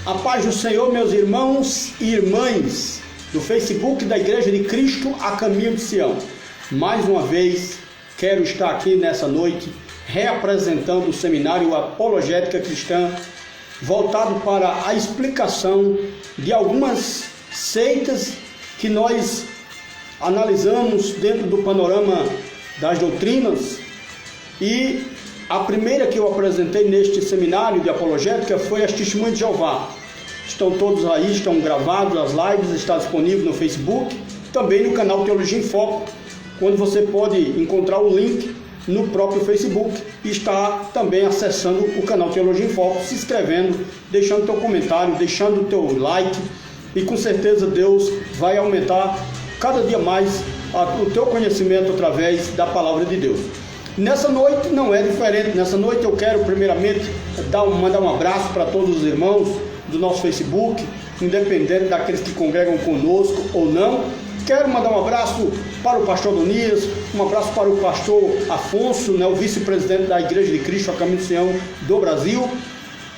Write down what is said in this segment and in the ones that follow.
A paz do Senhor, meus irmãos e irmãs do Facebook da Igreja de Cristo a Caminho de Sião. Mais uma vez, quero estar aqui nessa noite reapresentando o seminário Apologética Cristã, voltado para a explicação de algumas seitas que nós analisamos dentro do panorama das doutrinas. E a primeira que eu apresentei neste seminário de apologética foi as Testemunhas de Jeová. Estão todos aí, estão gravados, as lives estão disponíveis no Facebook, também no canal Teologia em Foco, onde você pode encontrar o link no próprio Facebook e está também acessando o canal Teologia em Foco, se inscrevendo, deixando teu comentário, deixando o teu like, e com certeza Deus vai aumentar cada dia mais o teu conhecimento através da palavra de Deus. Nessa noite não é diferente. Nessa noite eu quero primeiramente mandar um abraço para todos os irmãos do nosso Facebook, independente daqueles que congregam conosco ou não. Quero mandar um abraço para o pastor Donias, um abraço para o pastor Afonso, o vice-presidente da Igreja de Cristo a Caminho de Sião do Brasil,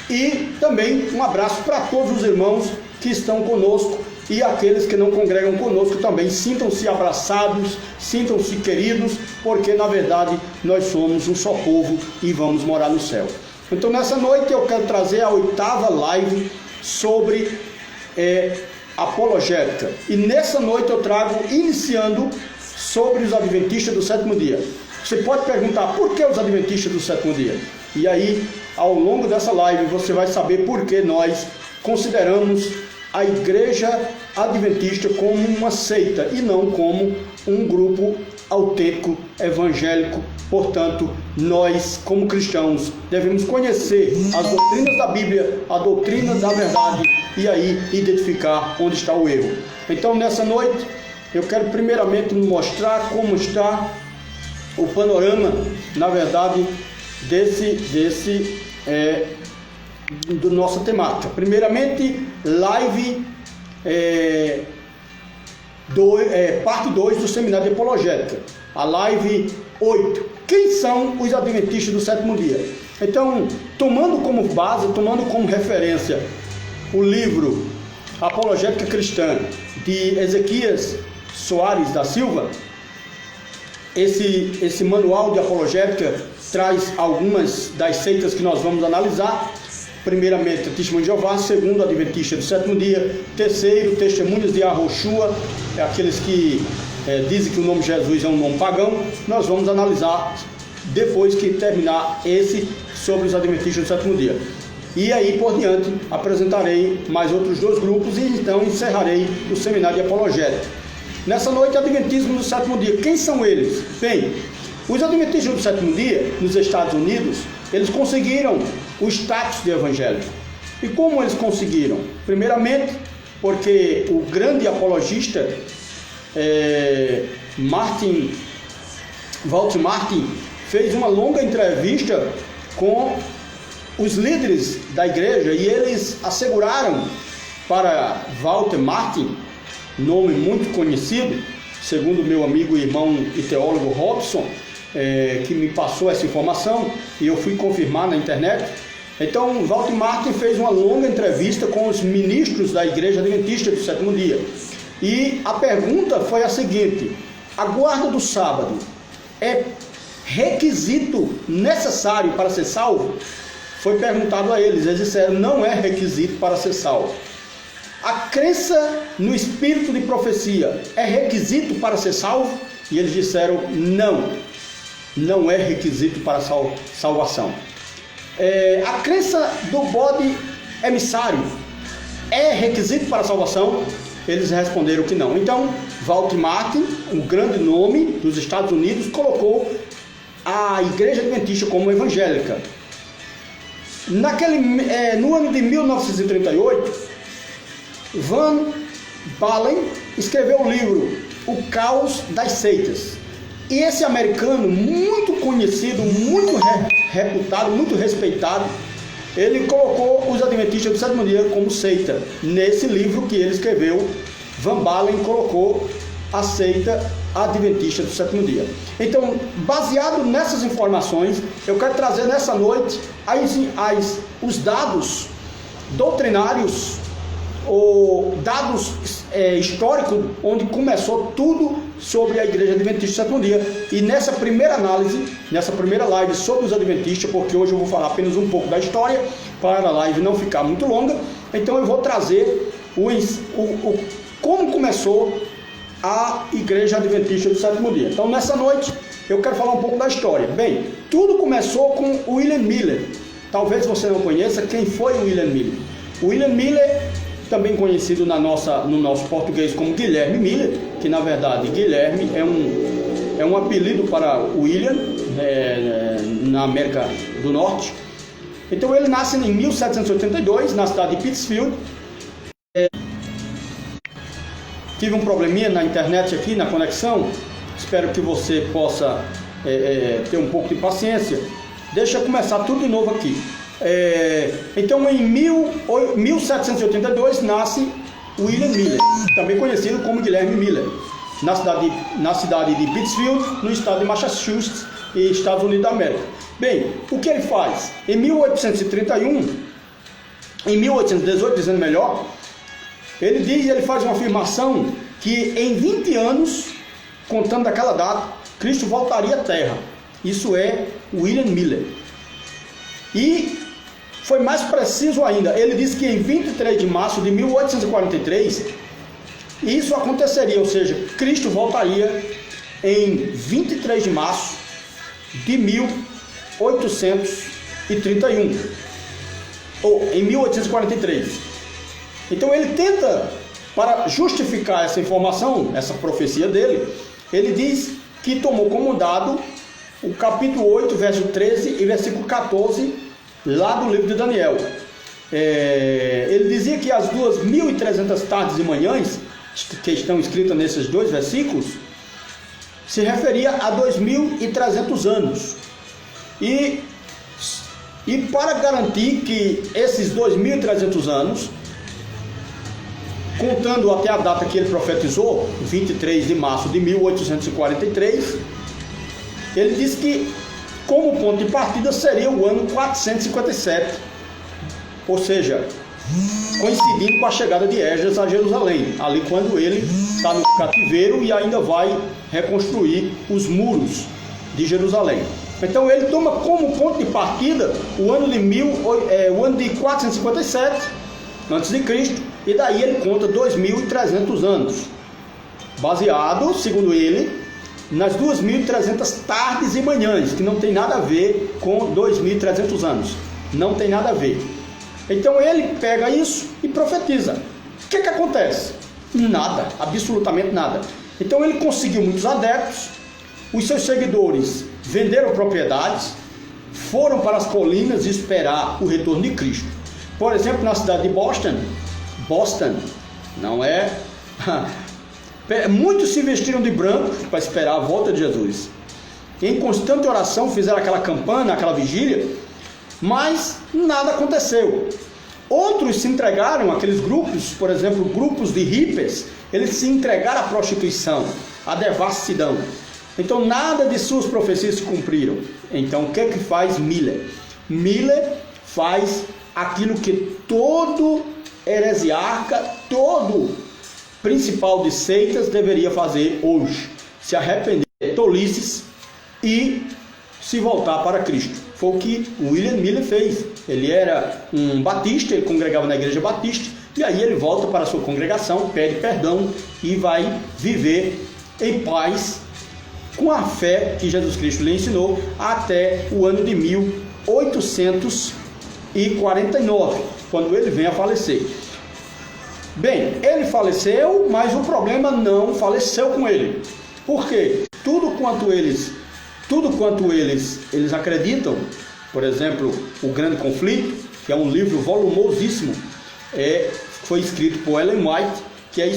e também um abraço para todos os irmãos que estão conosco e aqueles que não congregam conosco também. Sintam-se abraçados, sintam-se queridos, porque na verdade nós somos um só povo e vamos morar no céu. Então nessa noite eu quero trazer a 8ª live sobre apologética. E nessa noite eu trago, iniciando, sobre os adventistas do sétimo dia. Você pode perguntar, por que os adventistas do sétimo dia? E aí, ao longo dessa live, você vai saber por que nós consideramos a Igreja Adventista como uma seita e não como um grupo autêntico, evangélico. Portanto, nós, como cristãos, devemos conhecer as doutrinas da Bíblia, a doutrina da verdade, e aí identificar onde está o erro. Então, nessa noite, eu quero primeiramente mostrar como está o panorama, na verdade, do nossa temática. Primeiramente, live parte 2 do seminário de apologética, a live 8. Quem são os adventistas do sétimo dia? Então, tomando como base, tomando como referência o livro Apologética Cristã de Ezequias Soares da Silva, esse manual de apologética traz algumas das seitas que nós vamos analisar. Primeiramente, Testemunhas de Jeová. Segundo, Adventista do sétimo dia. Terceiro, Testemunhas de Yahushua, aqueles que dizem que o nome Jesus é um nome pagão. Nós vamos analisar depois que terminar esse sobre os Adventistas do sétimo dia. E aí por diante apresentarei mais outros 2 grupos e então encerrarei o seminário de apologética. Nessa noite, Adventismo do sétimo dia. Quem são eles? Bem, os Adventistas do sétimo dia, nos Estados Unidos, eles conseguiram o status de evangélico. E como eles conseguiram? Primeiramente, porque o grande apologista Walter Martin fez uma longa entrevista com os líderes da igreja e eles asseguraram para Walter Martin, nome muito conhecido, segundo meu amigo, irmão e teólogo Robson, que me passou essa informação e eu fui confirmar na internet. Então, Walter Martin fez uma longa entrevista com os ministros da Igreja Adventista do sétimo dia. E a pergunta foi a seguinte: a guarda do sábado é requisito necessário para ser salvo? Foi perguntado a eles. Eles disseram: não é requisito para ser salvo. A crença no espírito de profecia é requisito para ser salvo? E eles disseram: não é requisito para salvação. A crença do bode emissário é requisito para a salvação? Eles responderam que não. Então, Walter Martin, um grande nome dos Estados Unidos, colocou a Igreja Adventista como evangélica. No ano de 1938, Van Balen escreveu o livro O Caos das Seitas. E esse americano, muito conhecido, muito reputado, muito respeitado, ele colocou os Adventistas do sétimo dia como seita. Nesse livro que ele escreveu, Van Balen colocou a seita Adventista do sétimo dia. Então, baseado nessas informações, eu quero trazer nessa noite os dados doutrinários ou dados históricos onde começou tudo sobre a Igreja Adventista do Sétimo Dia. E nessa primeira análise, nessa primeira live sobre os Adventistas, porque hoje eu vou falar apenas um pouco da história, para a live não ficar muito longa, então eu vou trazer como começou a Igreja Adventista do Sétimo Dia. Então nessa noite eu quero falar um pouco da história. Bem, tudo começou com William Miller. Talvez você não conheça quem foi o William Miller. William Miller, também conhecido no nosso português como Guilherme Miller, que na verdade Guilherme é um apelido para William na América do Norte. Então ele nasce em 1782 na cidade de Pittsfield. Tive um probleminha na internet aqui, na conexão. Espero que você possa ter um pouco de paciência. Deixa eu começar tudo de novo aqui. Então em 1782 nasce William Miller, também conhecido como Guilherme Miller, na cidade de Pittsfield, no estado de Massachusetts, Estados Unidos da América. Bem, o que ele faz? Em 1818, dizendo melhor, ele faz uma afirmação que em 20 anos, contando daquela data, Cristo voltaria à Terra. Isso é William Miller. E foi mais preciso ainda, ele diz que em 23 de março de 1843, isso aconteceria, ou seja, Cristo voltaria em 23 de março de 1831, ou em 1843. Então ele tenta, para justificar essa informação, essa profecia dele, ele diz que tomou como dado o capítulo 8, verso 13 e versículo 14, lá do livro de Daniel. Ele dizia que as 2.300 tardes e manhãs, que estão escritas nesses dois versículos, se referia a 2.300 anos. E para garantir que esses 2.300 anos, contando até a data que ele profetizou, 23 de março de 1843, ele disse que como ponto de partida seria o ano 457, ou seja, coincidindo com a chegada de Esdras a Jerusalém, ali quando ele está no cativeiro e ainda vai reconstruir os muros de Jerusalém. Então ele toma como ponto de partida o ano de 457 a.C., e daí ele conta 2.300 anos, baseado, segundo ele, nas 2.300 tardes e manhãs, que não tem nada a ver com 2.300 anos, não tem nada a ver. Então ele pega isso e profetiza. O que acontece? Nada, absolutamente nada. Então ele conseguiu muitos adeptos, os seus seguidores venderam propriedades, foram para as colinas esperar o retorno de Cristo. Por exemplo, na cidade de Boston, não é... Muitos se vestiram de branco para esperar a volta de Jesus. Em constante oração fizeram aquela campana, aquela vigília, mas nada aconteceu. Outros se entregaram, aqueles grupos, por exemplo, grupos de hippies, eles se entregaram à prostituição, à devassidão. Então nada de suas profecias se cumpriram. Então o que faz Miller? Miller faz aquilo que todo heresiarca, todo principal de seitas deveria fazer hoje: se arrepender de tolices e se voltar para Cristo. Foi o que William Miller fez. Ele era um batista, ele congregava na igreja batista, e aí ele volta para a sua congregação, pede perdão e vai viver em paz com a fé que Jesus Cristo lhe ensinou até o ano de 1849, quando ele vem a falecer. Bem, ele faleceu, mas o problema não faleceu com ele. Por quê? Tudo quanto eles acreditam, por exemplo, O Grande Conflito, que é um livro volumosíssimo, foi escrito por Ellen White, que era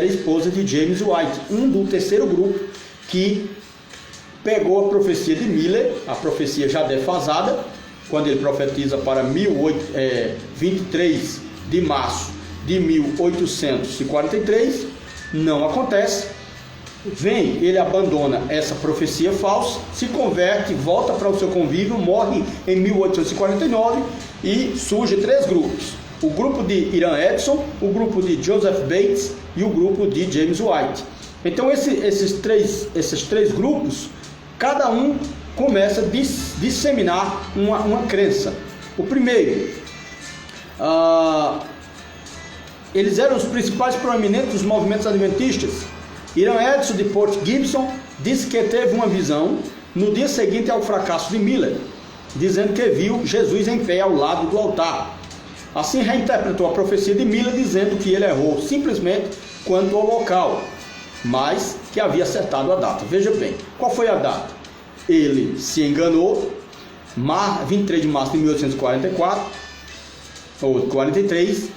esposa de James White, do terceiro grupo, que pegou a profecia de Miller, a profecia já defasada, quando ele profetiza para 23 de março de 1843, não acontece. Ele abandona essa profecia falsa, se converte, volta para o seu convívio, morre em 1849 e surge três grupos. o grupo de Ian Edson, o grupo de Joseph Bates e o grupo de James White. Então esses três grupos, cada um começa a disseminar uma crença. O primeiro, eles eram os principais proeminentes dos movimentos adventistas. Ian Edson de Port Gibson disse que teve uma visão no dia seguinte ao fracasso de Miller, dizendo que viu Jesus em pé ao lado do altar. Assim reinterpretou a profecia de Miller, dizendo que ele errou simplesmente quanto ao local, mas que havia acertado a data. Veja bem, qual foi a data? Ele se enganou, 23 de março de 1844 ou 43,